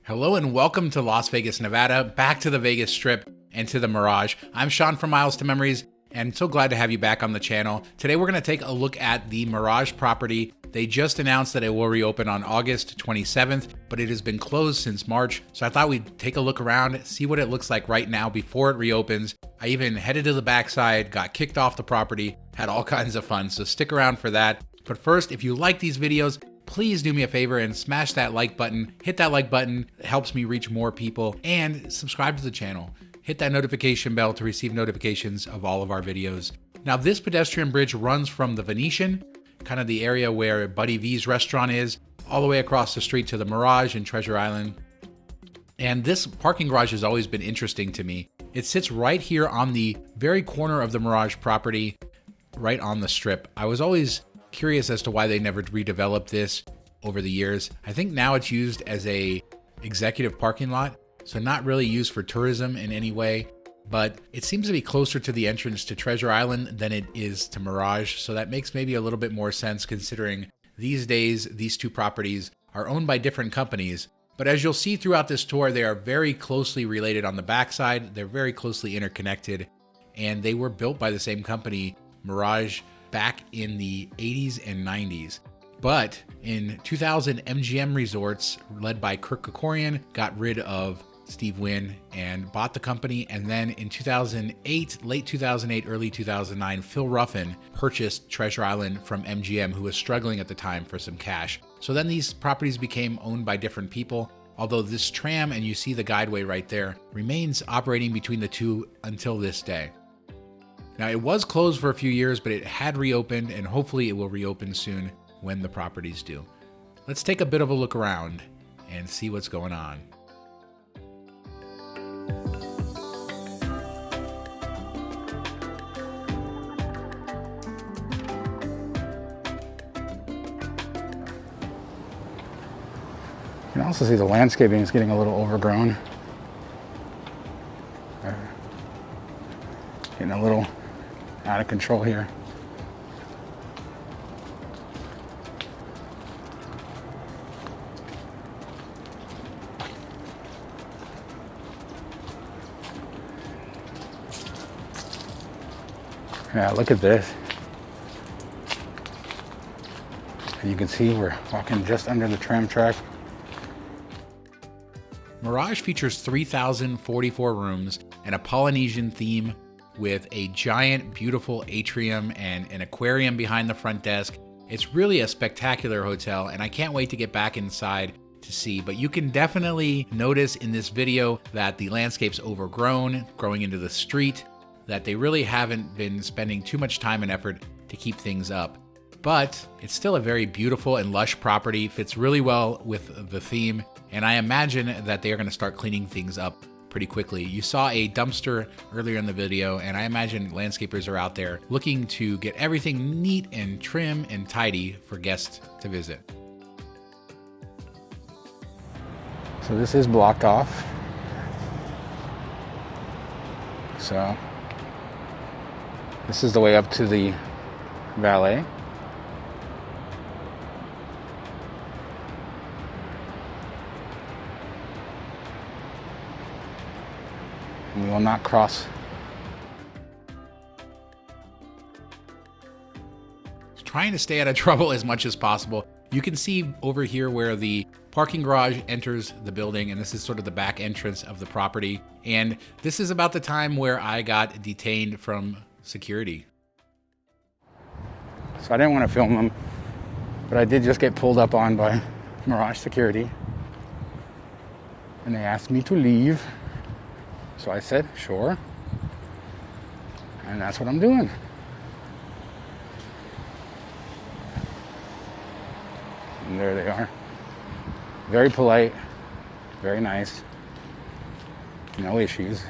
Hello and welcome to Las Vegas, Nevada, back to the Vegas Strip and to the Mirage. I'm Sean from Miles to Memories, and so glad to have you back on the channel. Today we're going to take a look at the Mirage property. They just announced that it will reopen on August 27th, but it has been closed since March, so I thought we'd take a look around, see what it looks like right now before it reopens. I even headed to the backside, got kicked off the property, had all kinds of fun, so stick around for that. But first, if you like these videos, please do me a favor and smash that like button. Hit that like button, it helps me reach more people, and subscribe to the channel. Hit that notification bell to receive notifications of all of our videos. Now, this pedestrian bridge runs from the Venetian, kind of the area where Buddy V's restaurant is, all the way across the street to the Mirage and Treasure Island. And this parking garage has always been interesting to me. It sits right here on the very corner of the Mirage property, right on the strip. I was always curious as to why they never redeveloped this over the years. I think now it's used as a executive parking lot, so not really used for tourism in any way, but it seems to be closer to the entrance to Treasure Island than it is to Mirage, so that makes maybe a little bit more sense considering these days these two properties are owned by different companies. But as you'll see throughout this tour, they are very closely related on the backside. They're very closely interconnected, and they were built by the same company, Mirage, back in the 80s and 90s. But in 2000, MGM Resorts, led by Kirk Kerkorian, got rid of Steve Wynn and bought the company. And then in 2008, late 2008, early 2009, Phil Ruffin purchased Treasure Island from MGM, who was struggling at the time for some cash. So then these properties became owned by different people, although this tram, and you see the guideway right there, remains operating between the two until this day. Now, it was closed for a few years, but it had reopened, and hopefully it will reopen soon when the properties do. Let's take a bit of a look around and see what's going on. You can also see the landscaping is getting a little overgrown. Getting a little out of control here. Yeah, look at this. And you can see we're walking just under the tram track. Mirage features 3,044 rooms and a Polynesian theme with a giant, beautiful atrium and an aquarium behind the front desk. It's really a spectacular hotel, and I can't wait to get back inside to see. But you can definitely notice in this video that the landscape's overgrown, growing into the street, that they really haven't been spending too much time and effort to keep things up. But it's still a very beautiful and lush property, fits really well with the theme, and I imagine that they are going to start cleaning things up pretty quickly. You saw a dumpster earlier in the video, and I imagine landscapers are out there looking to get everything neat and trim and tidy for guests to visit. So this is blocked off. So this is the way up to the valet. We will not cross. Trying to stay out of trouble as much as possible. You can see over here where the parking garage enters the building, and this is sort of the back entrance of the property. And this is about the time where I got detained from security. So I didn't want to film them, but I did just get pulled up on by Mirage security. And they asked me to leave. So I said, sure. And that's what I'm doing. And there they are. Very polite, very nice. No issues.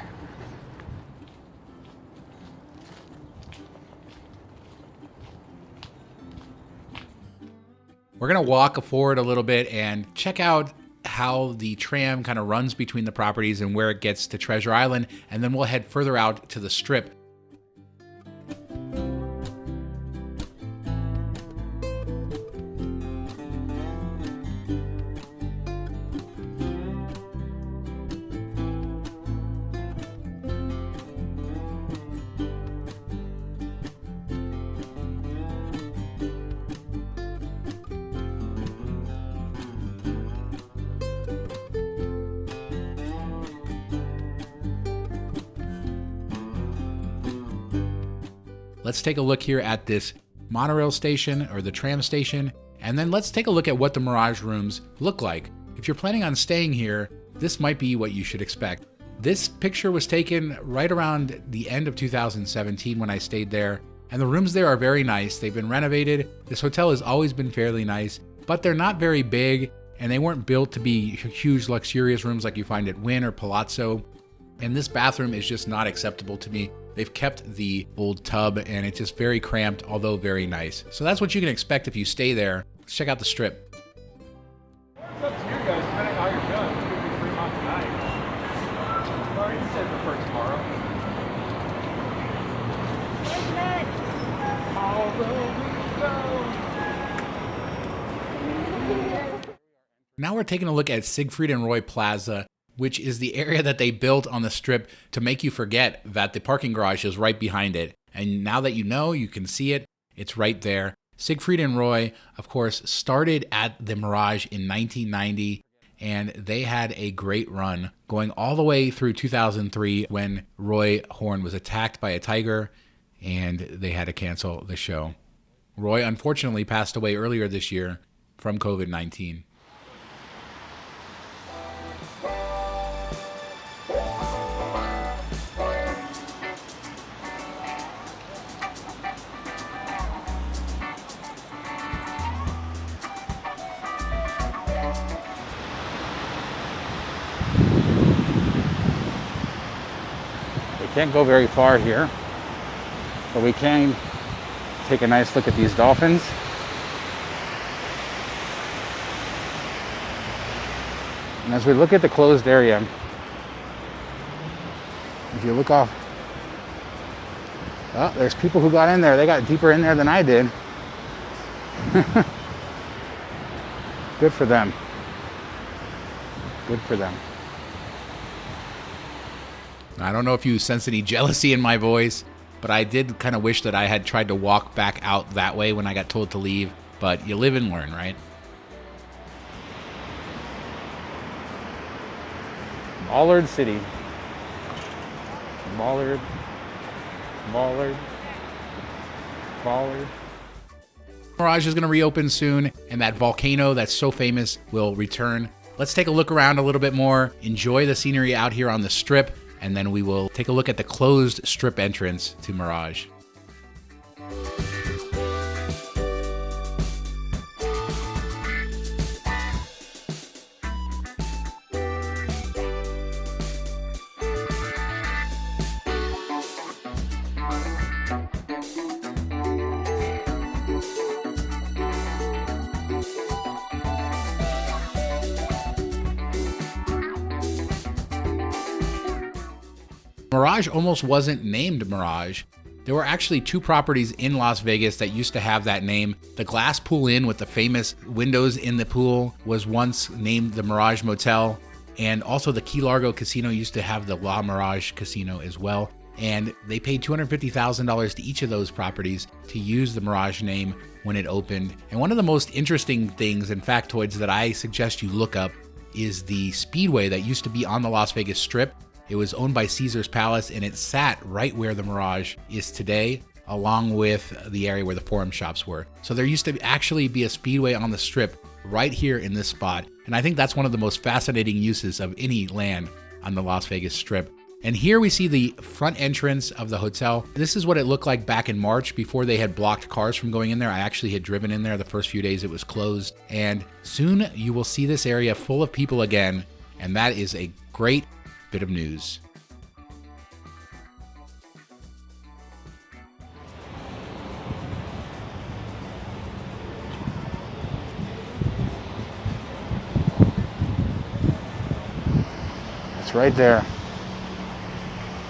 We're gonna walk forward a little bit and check out how the tram kind of runs between the properties and where it gets to Treasure Island, and then we'll head further out to the Strip. let's take a look here at this monorail station or the tram station, and then let's take a look at what the Mirage rooms look like. If you're planning on staying here, this might be what you should expect. This picture was taken right around the end of 2017 when I stayed there, and the rooms there are very nice. They've been renovated. This hotel has always been fairly nice, but they're not very big, and they weren't built to be huge, luxurious rooms like you find at Wynn or Palazzo. And this bathroom is just not acceptable to me. They've kept the old tub, and it's just very cramped, although very nice. So that's what you can expect if you stay there. Let's check out the Strip. It's up to you guys, depending on how you're feeling. It's going to be Fremont tonight. Sorry, you said prefer tomorrow. Now we're taking a look at Siegfried and Roy Plaza, which is the area that they built on the Strip to make you forget that the parking garage is right behind it. And now that you know, you can see it, it's right there. Siegfried and Roy, of course, started at the Mirage in 1990, and they had a great run going all the way through 2003 when Roy Horn was attacked by a tiger and they had to cancel the show. Roy unfortunately passed away earlier this year from COVID-19. We can't go very far here, but we can take a nice look at these dolphins. And as we look at the closed area, if you look off, oh, there's people who got in there. They got deeper in there than I did. Good for them. Good for them. I don't know if you sense any jealousy in my voice, but I did kind of wish that I had tried to walk back out that way when I got told to leave, but you live and learn, right? Ballard City. Ballard. Ballard. Ballard. Mirage is going to reopen soon, and that volcano that's so famous will return. Let's take a look around a little bit more, enjoy the scenery out here on the Strip, and then we will take a look at the closed Strip entrance to Mirage. Mirage almost wasn't named Mirage. There were actually two properties in Las Vegas that used to have that name. The Glass Pool Inn with the famous windows in the pool was once named the Mirage Motel, and also the Key Largo Casino used to have the La Mirage Casino as well. And they paid $250,000 to each of those properties to use the Mirage name when it opened. And one of the most interesting things and factoids that I suggest you look up is the Speedway that used to be on the Las Vegas Strip. It was owned by Caesar's Palace, and it sat right where the Mirage is today, along with the area where the Forum Shops were. So there used to actually be a Speedway on the Strip right here in this spot. And I think that's one of the most fascinating uses of any land on the Las Vegas Strip. And here we see the front entrance of the hotel. This is what it looked like back in March before they had blocked cars from going in there. I actually had driven in there the first few days it was closed. And soon you will see this area full of people again. And that is a great bit of news. It's right there.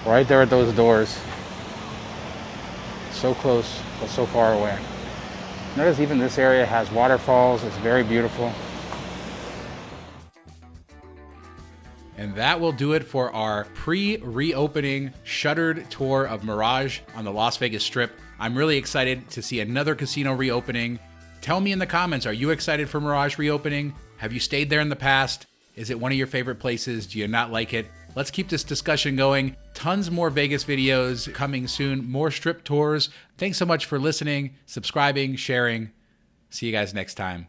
Right there at those doors. So close, but so far away. Notice even this area has waterfalls. It's very beautiful. And that will do it for our pre-reopening shuttered tour of Mirage on the Las Vegas Strip. I'm really excited to see another casino reopening. Tell me in the comments, are you excited for Mirage reopening? Have you stayed there in the past? Is it one of your favorite places? Do you not like it? Let's keep this discussion going. Tons more Vegas videos coming soon, more strip tours. Thanks so much for listening, subscribing, sharing. See you guys next time.